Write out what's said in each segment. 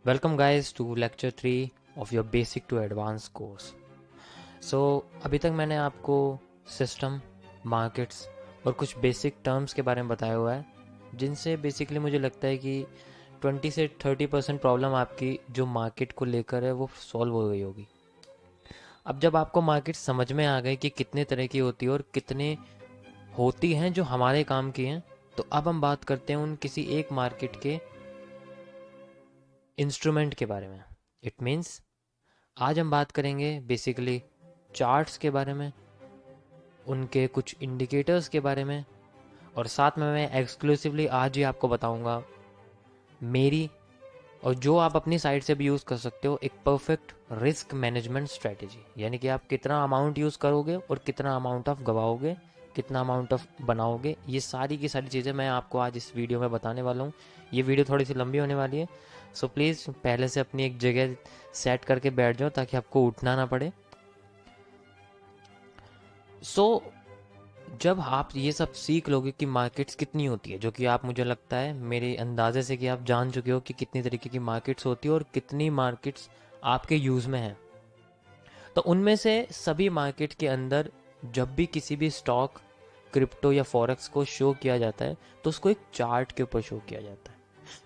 Welcome guys to lecture 3 of your basic to advance course. अभी तक मैंने आपको सिस्टम, मार्केट्स और कुछ बेसिक टर्म्स के बारे में बताया हुआ है, जिनसे बेसिकली मुझे लगता है कि 20 से 30% प्रॉब्लम आपकी जो मार्केट को लेकर है वो सॉल्व हो गई होगी। अब जब आपको मार्केट समझ में आ गई कि कितने तरह की होती है और कितने होती हैं जो हमारे काम की हैं, तो अब हम बात करते हैं उन किसी एक मार्केट के इंस्ट्रूमेंट के बारे में। इट मीन्स आज हम बात करेंगे बेसिकली चार्ट्स के बारे में, उनके कुछ इंडिकेटर्स के बारे में, और साथ में मैं एक्सक्लूसिवली आज ही आपको बताऊंगा मेरी और जो आप अपनी साइड से भी यूज़ कर सकते हो एक परफेक्ट रिस्क मैनेजमेंट स्ट्रेटेजी। यानी कि आप कितना अमाउंट यूज़ करोगे और कितना अमाउंट ऑफ गवाओगे, कितना अमाउंट ऑफ बनाओगे, ये सारी की सारी चीज़ें मैं आपको आज इस वीडियो में बताने वाला हूँ। ये वीडियो थोड़ी सी लंबी होने वाली है, सो प्लीज़ पहले से अपनी एक जगह सेट करके बैठ जाओ ताकि आपको उठना ना पड़े। सो जब आप ये सब सीख लोगे कि मार्केट्स कितनी होती है, जो कि आप, मुझे लगता है मेरे अंदाजे से कि आप जान चुके हो कि कितनी तरीके की मार्केट्स होती है और कितनी मार्केट्स आपके यूज़ में हैं, तो उनमें से सभी मार्केट के अंदर जब भी किसी भी स्टॉक, क्रिप्टो या फॉरेक्स को शो किया जाता है तो उसको एक चार्ट के ऊपर शो किया जाता है।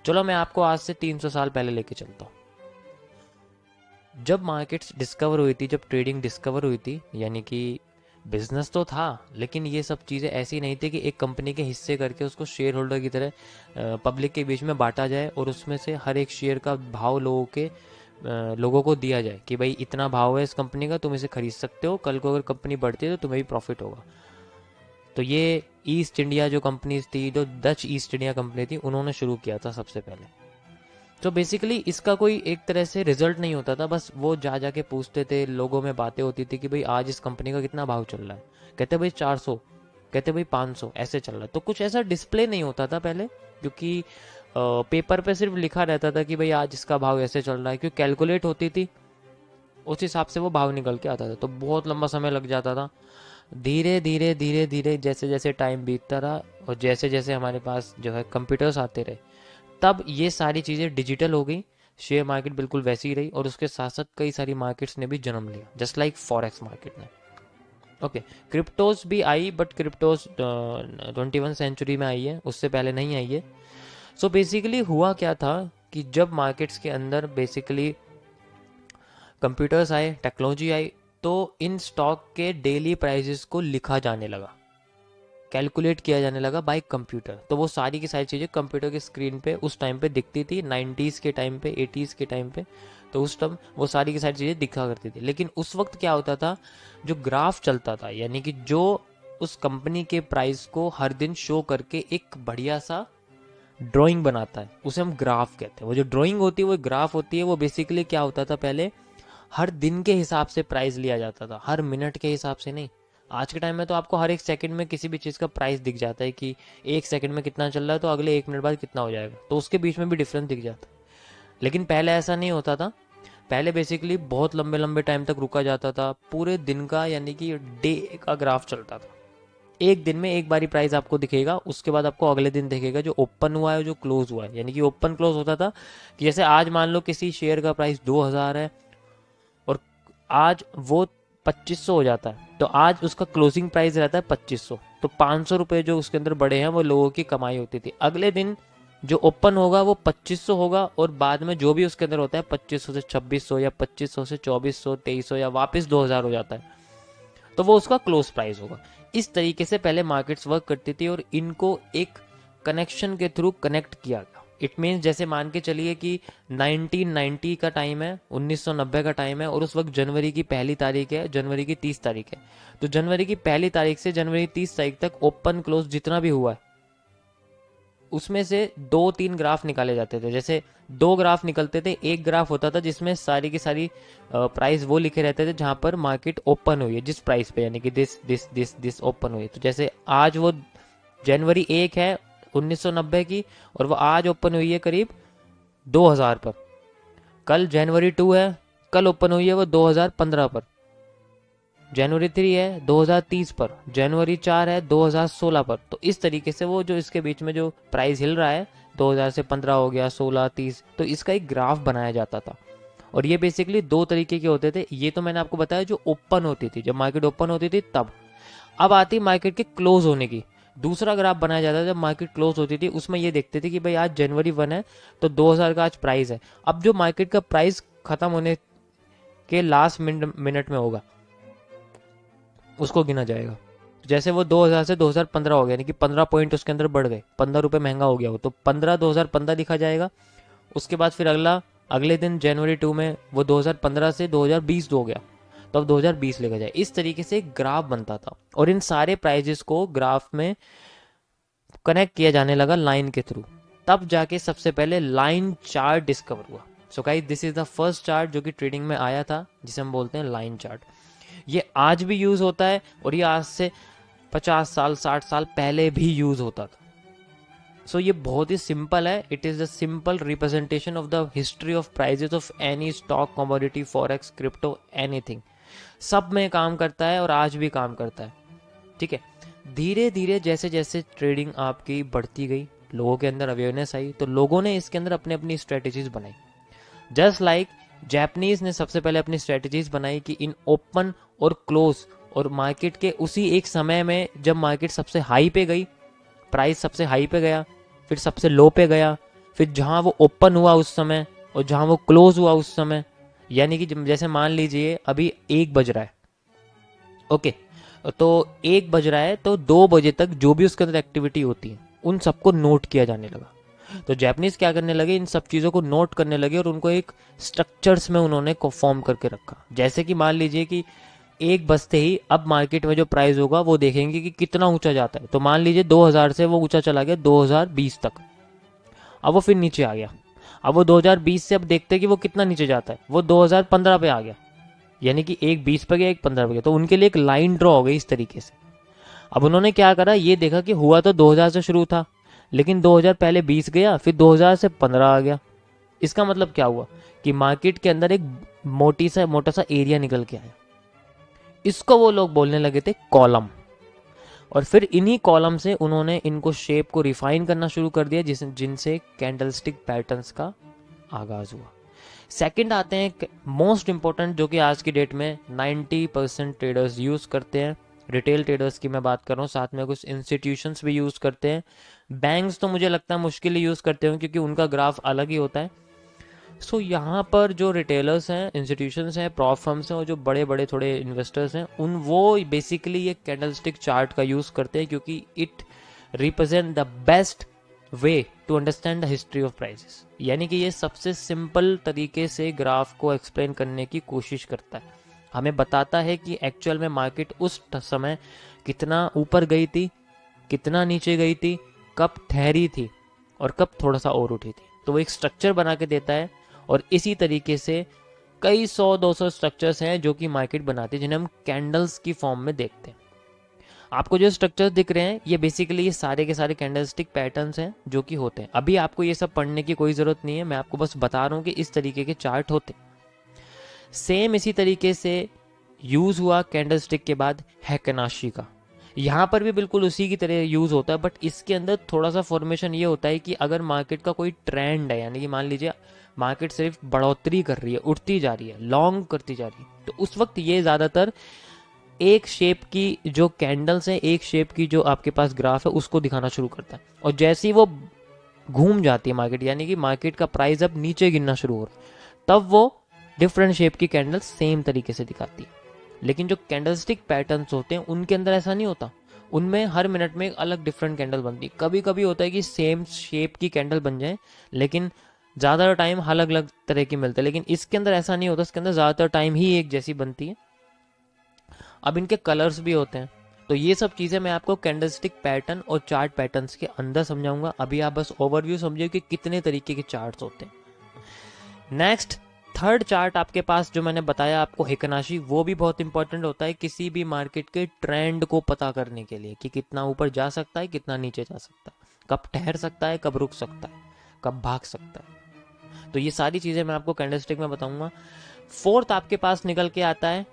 चलो मैं आपको आज से 300 साल पहले लेके चलता हूँ। जब मार्केट्स डिस्कवर हुई थी, जब ट्रेडिंग डिस्कवर हुई थी, यानी कि बिजनेस तो था लेकिन ये सब चीज़ें ऐसी नहीं थी कि एक कंपनी के हिस्से करके उसको शेयर होल्डर की तरह पब्लिक के बीच में बांटा जाए और उसमें से हर एक शेयर का भाव लोगों को दिया जाए कि भाई इतना भाव है इस कंपनी का, तुम इसे खरीद सकते हो, कल को अगर कंपनी बढ़ती है तो तुम्हें भी प्रॉफिट होगा। तो ये ईस्ट इंडिया जो कंपनीज थी, जो डच ईस्ट इंडिया कंपनी थी, उन्होंने शुरू किया था सबसे पहले। तो बेसिकली इसका कोई एक तरह से रिजल्ट नहीं होता था, बस वो जा जाके पूछते थे, लोगों में बातें होती थी कि भाई आज इस कंपनी का कितना भाव चल रहा है, कहते भाई 400, कहते भाई 500, ऐसे चल रहा है। तो कुछ ऐसा डिस्प्ले नहीं होता था पहले, क्योंकि पेपर पे सिर्फ लिखा रहता था कि भाई आज इसका भाव ऐसे चल रहा है, क्योंकि कैलकुलेट होती थी, उस हिसाब से वो भाव निकल के आता था, तो बहुत लंबा समय लग जाता था। धीरे धीरे धीरे धीरे जैसे जैसे टाइम बीतता रहा और जैसे जैसे हमारे पास जो है कंप्यूटर्स आते रहे, तब ये सारी चीज़ें डिजिटल हो गई। शेयर मार्केट बिल्कुल वैसी ही रही और उसके साथ साथ कई सारी मार्केट्स ने भी जन्म लिया, जस्ट लाइक फॉरेक्स मार्केट ने। ओके, क्रिप्टोज भी आई, बट क्रिप्टोज 21 सेंचुरी में आई है, उससे पहले नहीं आई है। सो बेसिकली हुआ क्या था कि जब मार्केट्स के अंदर बेसिकली कंप्यूटर्स आए, टेक्नोलॉजी आई, तो इन स्टॉक के डेली प्राइसेस को लिखा जाने लगा, कैलकुलेट किया जाने लगा बाय कंप्यूटर। तो वो सारी की सारी चीज़ें कंप्यूटर के स्क्रीन पे उस टाइम पे दिखती थी, 90s के टाइम पे, 80s के टाइम पे। तो उस टाइम वो सारी की सारी चीज़ें दिखा करती थी। लेकिन उस वक्त क्या होता था, जो ग्राफ चलता था, यानी कि जो उस कंपनी के प्राइस को हर दिन शो करके एक बढ़िया सा ड्राइंग बनाता है, उसे हम ग्राफ कहते हैं। वो जो ड्राइंग होती है वो ग्राफ होती है। वो बेसिकली क्या होता था, पहले हर दिन के हिसाब से प्राइस लिया जाता था, हर मिनट के हिसाब से नहीं। आज के टाइम में तो आपको हर एक सेकंड में किसी भी चीज़ का प्राइस दिख जाता है कि एक सेकंड में कितना चल रहा है, तो अगले एक मिनट बाद कितना हो जाएगा, तो उसके बीच में भी डिफरेंस दिख जाता है। लेकिन पहले ऐसा नहीं होता था। पहले बेसिकली बहुत लंबे लंबे टाइम तक रुका जाता था, पूरे दिन का यानी कि डे का ग्राफ चलता था। एक दिन में एक बारी प्राइस आपको दिखेगा, उसके बाद आपको अगले दिन दिखेगा जो ओपन हुआ है, जो क्लोज हुआ है। यानी कि ओपन क्लोज होता था कि जैसे आज मान लो किसी शेयर का प्राइस 2000 है और आज वो 2500 हो जाता है, तो आज उसका क्लोजिंग प्राइस रहता है 2500। तो 500 रुपये जो उसके अंदर बढ़े हैं वो लोगों की कमाई होती थी। अगले दिन जो ओपन होगा वो 2500 होगा और बाद में जो भी उसके अंदर होता है 2500 से 2600 या 2500 से 2400, 2300 या वापस 2000 हो जाता है, तो वो उसका क्लोज प्राइस होगा। इस तरीके से पहले मार्केट्स वर्क करती थी और इनको एक कनेक्शन के थ्रू कनेक्ट किया गया। इट मीन्स जैसे मान के चलिए कि 1990 का टाइम है, 1990 का टाइम है, और उस वक्त जनवरी की पहली तारीख है, जनवरी की 30 तारीख है। तो जनवरी की पहली तारीख से जनवरी 30 तारीख तक ओपन क्लोज जितना भी हुआ है उसमें से 2-3 ग्राफ निकाले जाते थे। जैसे 2 ग्राफ निकलते थे, एक ग्राफ होता था जिसमें सारी की सारी प्राइस वो लिखे रहते थे जहां पर मार्केट ओपन हुई है, जिस प्राइस पे, यानी कि this this this this open हुई है। तो जैसे आज वो जनवरी 1 है 1990 की और वो आज ओपन हुई है करीब 2000 पर। कल जनवरी 2 है, कल ओपन हुई है वो 2015 पर। जनवरी 3 है 2030 पर, जनवरी 4 है 2016 पर। तो इस तरीके से वो जो इसके बीच में जो प्राइस हिल रहा है 2000 से 15 हो गया, 16, 30, तो इसका एक ग्राफ बनाया जाता था। और ये बेसिकली दो तरीके के होते थे। ये तो मैंने आपको बताया जो ओपन होती थी, जब मार्केट ओपन होती थी तब। अब आती मार्केट के क्लोज होने की, दूसरा ग्राफ बनाया जाता है जब मार्केट क्लोज होती थी। उसमें ये देखते थे कि भाई आज जनवरी 1 है तो 2000 का आज प्राइस है। अब जो मार्केट का प्राइस खत्म होने के लास्ट मिनट में होगा उसको गिना जाएगा। जैसे वो 2000 से 2015 हो गया, यानी कि 15 पॉइंट उसके अंदर बढ़ गए, 15 रुपये महंगा हो गया हो, तो 15 2015 लिखा जाएगा। उसके बाद फिर अगले दिन जनवरी 2 में वो 2015 से 2020 हो गया, तो अब 2020 लिखा जाए। इस तरीके से एक ग्राफ बनता था और इन सारे प्राइजेस को ग्राफ में कनेक्ट किया जाने लगा लाइन के थ्रू। तब जाके सबसे पहले लाइन चार्ट डिस्कवर हुआ। So guys, this is the first chart जो कि ट्रेडिंग में आया था, जिसे हम बोलते हैं लाइन चार्ट। ये आज भी यूज होता है और ये आज से 50 साल 60 साल पहले भी यूज होता था। सो ये बहुत ही सिंपल है। It is the simple representation of the history of prices of any stock, commodity, forex, crypto, anything. सब में काम करता है और आज भी काम करता है। ठीक है, धीरे धीरे जैसे जैसे ट्रेडिंग आपकी बढ़ती गई, लोगों के अंदर अवेयरनेस आई, तो लोगों ने इसके अंदर अपने अपनी स्ट्रेटेजीज बनाई। जस्ट लाइक जापानीज ने सबसे पहले अपनी स्ट्रेटेजीज बनाई कि इन ओपन और क्लोज और मार्केट के उसी एक समय में, जब मार्केट सबसे हाई पे गई, प्राइस सबसे हाई पे गया, फिर सबसे लो पे गया, फिर जहां वो ओपन हुआ उस समय और जहां वो क्लोज हुआ उस समय, यानी कि जैसे मान लीजिए अभी 1 बज रहा है, ओके, तो 1 बज रहा है तो 2 बजे तक जो भी उसके अंदर एक्टिविटी होती है उन सबको नोट किया जाने लगा। तो जापानीज क्या करने लगे, इन सब चीज़ों को नोट करने लगे और उनको एक स्ट्रक्चर्स में उन्होंने फॉर्म करके रखा। जैसे कि मान लीजिए कि 1 बजते ही अब मार्केट में जो प्राइस होगा वो देखेंगे कि कितना ऊंचा जाता है। तो मान लीजिए 2000 से वो ऊंचा चला गया 2020 तक, अब वो फिर नीचे आ गया। अब वो 2020 से अब देखते हैं कि वो कितना नीचे जाता है, वो 2015 पे आ गया, यानी कि एक 20 पे गया एक 15 पे गया। तो उनके लिए एक लाइन ड्रॉ हो गई इस तरीके से। अब उन्होंने क्या करा, ये देखा कि हुआ तो 2000 से शुरू था, लेकिन 2000 पहले 20 गया, फिर 2000 से 15 आ गया। इसका मतलब क्या हुआ कि मार्केट के अंदर एक मोटा सा एरिया निकल के आया। इसको वो लोग बोलने लगे थे कॉलम। और फिर इन्हीं कॉलम से उन्होंने इनको शेप को रिफाइन करना शुरू कर दिया, जिनसे कैंडलस्टिक पैटर्न्स का आगाज हुआ। सेकंड आते हैं मोस्ट इंपॉर्टेंट, जो कि आज की डेट में 90% ट्रेडर्स यूज करते हैं। रिटेल ट्रेडर्स की मैं बात कर रहा हूँ, साथ में कुछ इंस्टीट्यूशंस भी यूज करते हैं। बैंक्स तो मुझे लगता है मुश्किल ही यूज करते होंगे क्योंकि उनका ग्राफ अलग ही होता है। सो यहाँ पर जो रिटेलर्स हैं, इंस्टीट्यूशंस हैं, प्रॉप फर्म्स हैं और जो बड़े बड़े थोड़े इन्वेस्टर्स हैं, वो बेसिकली ये कैंडलस्टिक चार्ट का यूज करते हैं क्योंकि it represent the best way to understand the history of prices. यानी कि ये सबसे सिंपल तरीके से ग्राफ को एक्सप्लेन करने की कोशिश करता है। हमें बताता है कि एक्चुअल में मार्केट उस समय कितना ऊपर गई थी, कितना नीचे गई थी, कब ठहरी थी और कब थोड़ा सा और उठी थी। तो वो एक स्ट्रक्चर बना के देता है और इसी तरीके से कई 100-200 स्ट्रक्चर्स हैं जो कि मार्केट बनाती है, जिन्हें हम कैंडल्स की फॉर्म में देखते हैं। आपको जो स्ट्रक्चर्स दिख रहे हैं ये बेसिकली ये सारे के सारे कैंडलस्टिक पैटर्न्स हैं जो कि होते हैं। अभी आपको ये सब पढ़ने की कोई ज़रूरत नहीं है, मैं आपको बस बता रहा हूँ कि इस तरीके के चार्ट होते हैं। सेम इसी तरीके से यूज़ हुआ कैंडलस्टिक के बाद हैकनाशी का। यहाँ पर भी बिल्कुल उसी की तरह यूज़ होता है, बट इसके अंदर थोड़ा सा फॉर्मेशन ये होता है कि अगर मार्केट का कोई ट्रेंड है, यानी कि मान लीजिए मार्केट सिर्फ बढ़ोतरी कर रही है, उठती जा रही है, लॉन्ग करती जा रही है, तो उस वक्त ये ज़्यादातर एक शेप की जो कैंडल्स हैं, एक शेप की जो आपके पास ग्राफ है उसको दिखाना शुरू करता है। और जैसे ही वो घूम जाती है मार्केट, यानी कि मार्केट का प्राइस अब नीचे गिरना शुरू हो रहा है, तब वो डिफरेंट शेप की कैंडल्स सेम तरीके से दिखाती है। लेकिन जो कैंडलस्टिक पैटर्न्स होते हैं उनके अंदर ऐसा नहीं होता, उनमें हर मिनट में एक अलग डिफरेंट कैंडल बनती है। कभी कभी होता है कि सेम शेप की कैंडल बन जाए, लेकिन ज़्यादातर टाइम अलग अलग तरह की मिलते हैं। लेकिन इसके अंदर ऐसा नहीं होता, इसके अंदर ज़्यादातर टाइम ही एक जैसी बनती है। अब इनके कलर्स भी होते हैं। तो ये सब चीज़ें मैं आपको कैंडलस्टिक पैटर्न और चार्ट पैटर्न्स के अंदर समझाऊंगा। अभी आप बस ओवरव्यू समझिए कि कितने तरीके के चार्ट्स होते हैं। नेक्स्ट थर्ड चार्ट आपके पास जो मैंने बताया आपको हिकनाशी, वो भी बहुत इंपॉर्टेंट होता है किसी भी मार्केट के ट्रेंड को पता करने के लिए कि कितना ऊपर जा सकता है, कितना नीचे जा सकता है, कब ठहर सकता है, कब रुक सकता है, कब भाग सकता है। तो ये सारी चीज़ें मैं आपको कैंडलस्टिक में बताऊंगा। फोर्थ आपके पास निकल के आता है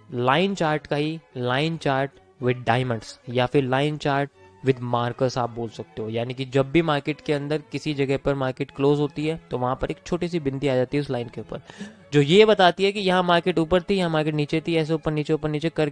लाइन चार्ट का ही, लाइन चार्ट विद डायमंड्स या फिर लाइन चार्ट विद मार्कर्स आप बोल सकते हो, यानी कि जब भी मार्केट के अंदर किसी जगह पर मार्केट क्लोज होती है तो वहाँ पर एक छोटी सी बिंदी आ जाती है उस लाइन के ऊपर, जो ये बताती है कि यहाँ मार्केट ऊपर थी, यहाँ मार्केट नीचे थी, ऐसे ऊपर नीचे कर